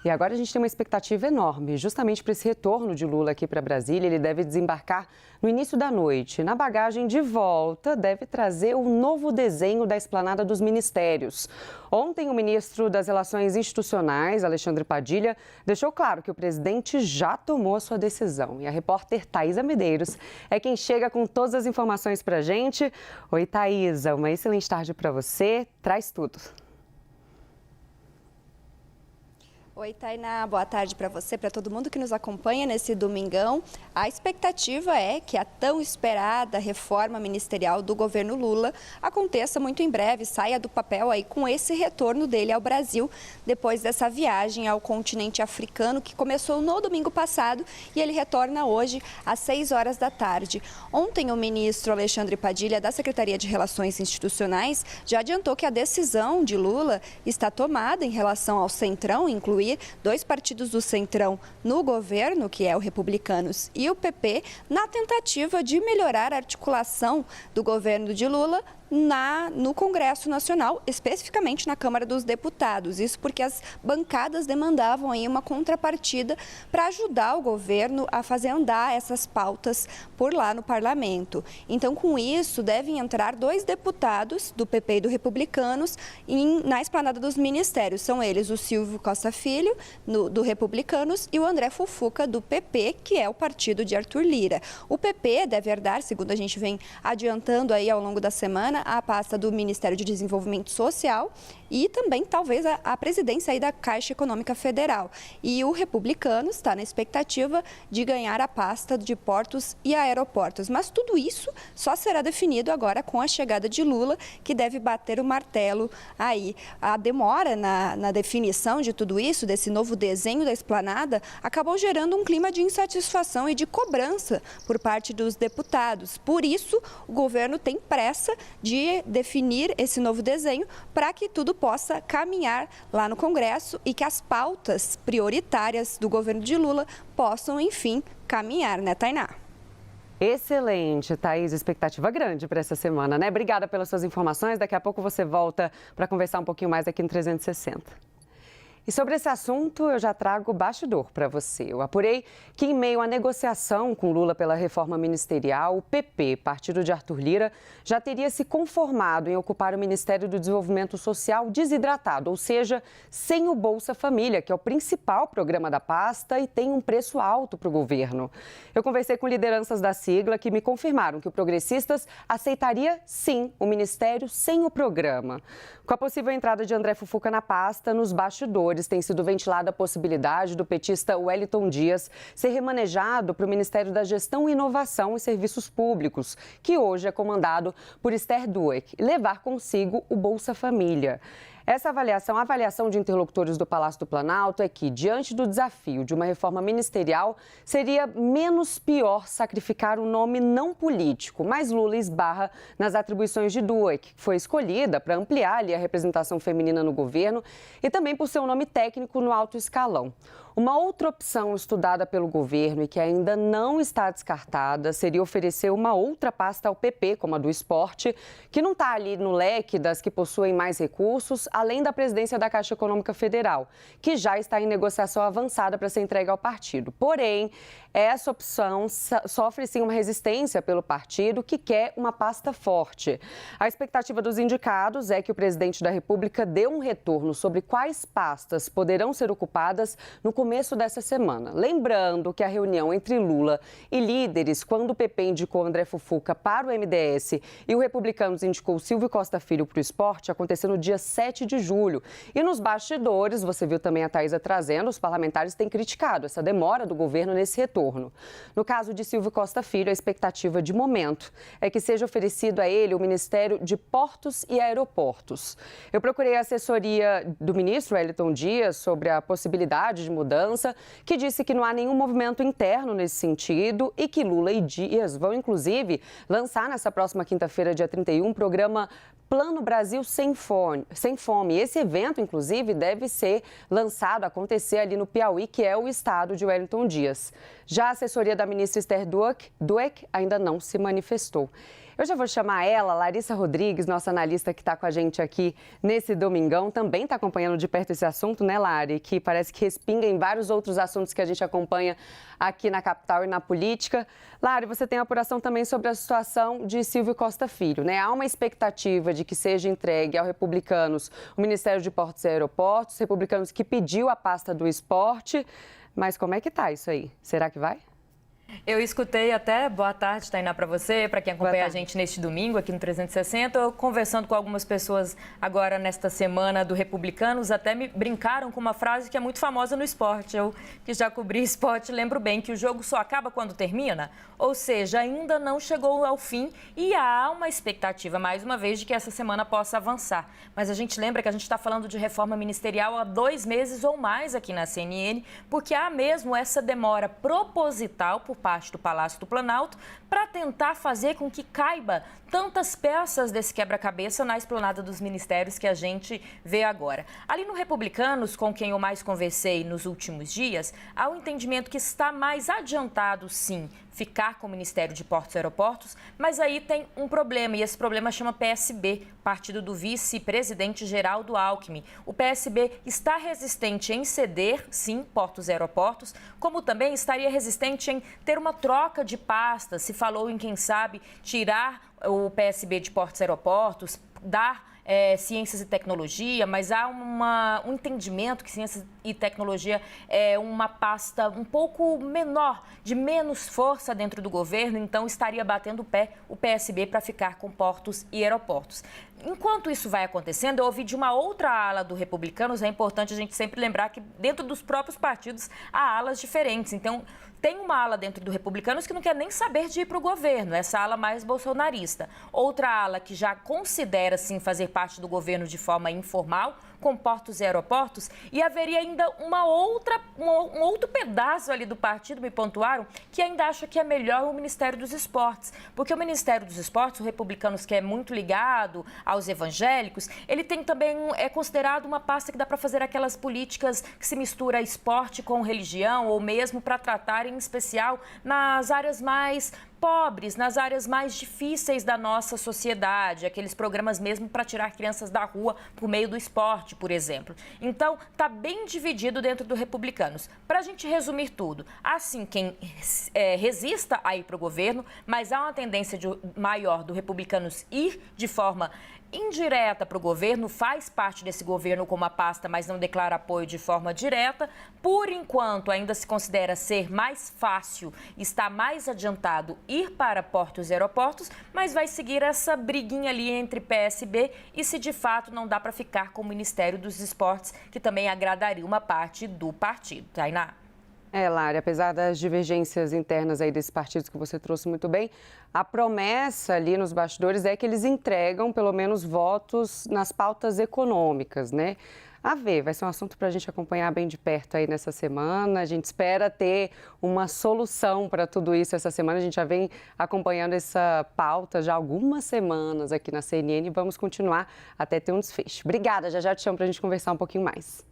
E agora a gente tem uma expectativa enorme, justamente para esse retorno de Lula aqui para Brasília. Ele deve desembarcar no início da noite. Na bagagem de volta, deve trazer o novo desenho da esplanada dos ministérios. Ontem, o ministro das Relações Institucionais, Alexandre Padilha, deixou claro que o presidente já tomou a sua decisão. E a repórter Thaisa Medeiros é quem chega com todas as informações para a gente. Oi, Thaisa, uma excelente tarde para você. Traz tudo. Oi, Tainá, boa tarde para você, para todo mundo que nos acompanha nesse domingão. A expectativa é que a tão esperada reforma ministerial do governo Lula aconteça muito em breve, saia do papel aí com esse retorno dele ao Brasil, depois dessa viagem ao continente africano que começou no domingo passado e ele retorna hoje às 6 horas da tarde. Ontem, o ministro Alexandre Padilha, da Secretaria de Relações Institucionais, já adiantou que a decisão de Lula está tomada em relação ao Centrão, incluir 2 partidos do Centrão no governo, que é o Republicanos e o PP, na tentativa de melhorar a articulação do governo de Lula no Congresso Nacional, especificamente na Câmara dos Deputados. Isso porque as bancadas demandavam aí uma contrapartida para ajudar o governo a fazer andar essas pautas por lá no parlamento. Então, com isso, devem entrar 2 deputados do PP e do Republicanos na esplanada dos ministérios. São eles o Silvio Costa Filho, do Republicanos, e o André Fufuca, do PP, que é o partido de Arthur Lira. O PP deve herdar, segundo a gente vem adiantando aí ao longo da semana, a pasta do Ministério de Desenvolvimento Social e também, talvez, a presidência aí da Caixa Econômica Federal. E o Republicanos está na expectativa de ganhar a pasta de portos e aeroportos. Mas tudo isso só será definido agora com a chegada de Lula, que deve bater o martelo aí. A demora na definição de tudo isso, desse novo desenho da esplanada, acabou gerando um clima de insatisfação e de cobrança por parte dos deputados. Por isso, o governo tem pressa de definir esse novo desenho para que tudo possa caminhar lá no Congresso e que as pautas prioritárias do governo de Lula possam, enfim, caminhar, né, Tainá? Excelente, Thaís. Expectativa grande para essa semana, né? Obrigada pelas suas informações. Daqui a pouco você volta para conversar um pouquinho mais aqui no 360. E sobre esse assunto, eu já trago bastidor para você. Eu apurei que, em meio à negociação com Lula pela reforma ministerial, o PP, partido de Arthur Lira, já teria se conformado em ocupar o Ministério do Desenvolvimento Social desidratado, ou seja, sem o Bolsa Família, que é o principal programa da pasta e tem um preço alto para o governo. Eu conversei com lideranças da sigla que me confirmaram que o Progressistas aceitaria, sim, o ministério sem o programa. Com a possível entrada de André Fufuca na pasta, nos bastidores, tem sido ventilada a possibilidade do petista Wellington Dias ser remanejado para o Ministério da Gestão, Inovação e Serviços Públicos, que hoje é comandado por Esther Dueck, e levar consigo o Bolsa Família. Essa avaliação, a avaliação de interlocutores do Palácio do Planalto é que, diante do desafio de uma reforma ministerial, seria menos pior sacrificar um nome não político, mas Lula esbarra nas atribuições de Dueck, que foi escolhida para ampliar ali a representação feminina no governo e também por seu nome técnico no alto escalão. Uma outra opção estudada pelo governo e que ainda não está descartada seria oferecer uma outra pasta ao PP, como a do esporte, que não está ali no leque das que possuem mais recursos, além da presidência da Caixa Econômica Federal, que já está em negociação avançada para ser entregue ao partido. Porém, essa opção sofre sim uma resistência pelo partido, que quer uma pasta forte. A expectativa dos indicados é que o presidente da República dê um retorno sobre quais pastas poderão ser ocupadas no começo dessa semana. Lembrando que a reunião entre Lula e líderes, quando o PP indicou André Fufuca para o MDS e o Republicanos indicou Silvio Costa Filho para o esporte, aconteceu no dia 7 de julho. E nos bastidores, você viu também a Thaisa trazendo, os parlamentares têm criticado essa demora do governo nesse retorno. No caso de Silvio Costa Filho, a expectativa de momento é que seja oferecido a ele o Ministério de Portos e Aeroportos. Eu procurei a assessoria do ministro Wellington Dias sobre a possibilidade de mudança, que disse que não há nenhum movimento interno nesse sentido e que Lula e Dias vão, inclusive, lançar nessa próxima quinta-feira, dia 31, o programa Plano Brasil Sem Fome. Esse evento, inclusive, deve ser lançado, acontecer ali no Piauí, que é o estado de Wellington Dias. Já a assessoria da ministra Esther Dueck ainda não se manifestou. Eu já vou chamar ela, Larissa Rodrigues, nossa analista que está com a gente aqui nesse domingão, também está acompanhando de perto esse assunto, né, Lari? Que parece que respinga em vários outros assuntos que a gente acompanha aqui na capital e na política. Lari, você tem apuração também sobre a situação de Silvio Costa Filho, né? Há uma expectativa de que seja entregue ao Republicanos o Ministério de Portos e Aeroportos, Republicanos que pediu a pasta do esporte. Mas como é que tá isso aí? Será que vai? Eu escutei até, boa tarde, Tainá, para você, para quem acompanha a gente neste domingo aqui no 360, eu conversando com algumas pessoas agora nesta semana do Republicanos, até me brincaram com uma frase que é muito famosa no esporte. Eu, que já cobri esporte, lembro bem que o jogo só acaba quando termina, ou seja, ainda não chegou ao fim e há uma expectativa, mais uma vez, de que essa semana possa avançar. Mas a gente lembra que a gente está falando de reforma ministerial há 2 meses ou mais aqui na CNN, porque há mesmo essa demora proposital por parte do Palácio do Planalto para tentar fazer com que caiba tantas peças desse quebra-cabeça na esplanada dos ministérios que a gente vê agora. Ali no Republicanos, com quem eu mais conversei nos últimos dias, há um entendimento que está mais adiantado, sim, ficar com o Ministério de Portos e Aeroportos, mas aí tem um problema, e esse problema chama PSB, partido do vice-presidente Geraldo Alckmin. O PSB está resistente em ceder, sim, Portos e Aeroportos, como também estaria resistente em ter uma troca de pastas. Se falou em, quem sabe, tirar o PSB de Portos e Aeroportos, dar ciências e tecnologia, mas há um entendimento que ciências e tecnologia é uma pasta um pouco menor, de menos força dentro do governo, então estaria batendo o pé o PSB para ficar com portos e aeroportos. Enquanto isso vai acontecendo, eu ouvi de uma outra ala do Republicanos, é importante a gente sempre lembrar que dentro dos próprios partidos há alas diferentes, então tem uma ala dentro do Republicanos que não quer nem saber de ir para o governo, essa ala mais bolsonarista. Outra ala que já considera, sim, fazer parte do governo de forma informal, com portos e aeroportos, e haveria ainda um outro pedaço ali do partido, me pontuaram, que ainda acha que é melhor o Ministério dos Esportes. Porque o Ministério dos Esportes, o Republicanos, que é muito ligado aos evangélicos, ele tem também, é considerado uma pasta que dá para fazer aquelas políticas que se mistura esporte com religião, ou mesmo para tratar em especial nas áreas mais pobres, nas áreas mais difíceis da nossa sociedade, aqueles programas mesmo para tirar crianças da rua por meio do esporte, por exemplo. Então, está bem dividido dentro do Republicanos. Para a gente resumir tudo, há sim quem resista a ir para o governo, mas há uma tendência maior do Republicanos ir de forma indireta para o governo, faz parte desse governo com uma pasta, mas não declara apoio de forma direta. Por enquanto, ainda se considera ser mais fácil, está mais adiantado ir para portos e aeroportos, mas vai seguir essa briguinha ali entre PSB e se de fato não dá para ficar com o Ministério dos Esportes, que também agradaria uma parte do partido. Tainá? Lari, apesar das divergências internas aí desses partidos que você trouxe muito bem, a promessa ali nos bastidores é que eles entregam pelo menos votos nas pautas econômicas, né? A ver, vai ser um assunto para a gente acompanhar bem de perto aí nessa semana. A gente espera ter uma solução para tudo isso essa semana. A gente já vem acompanhando essa pauta já há algumas semanas aqui na CNN e vamos continuar até ter um desfecho. Obrigada, já te chamo para a gente conversar um pouquinho mais.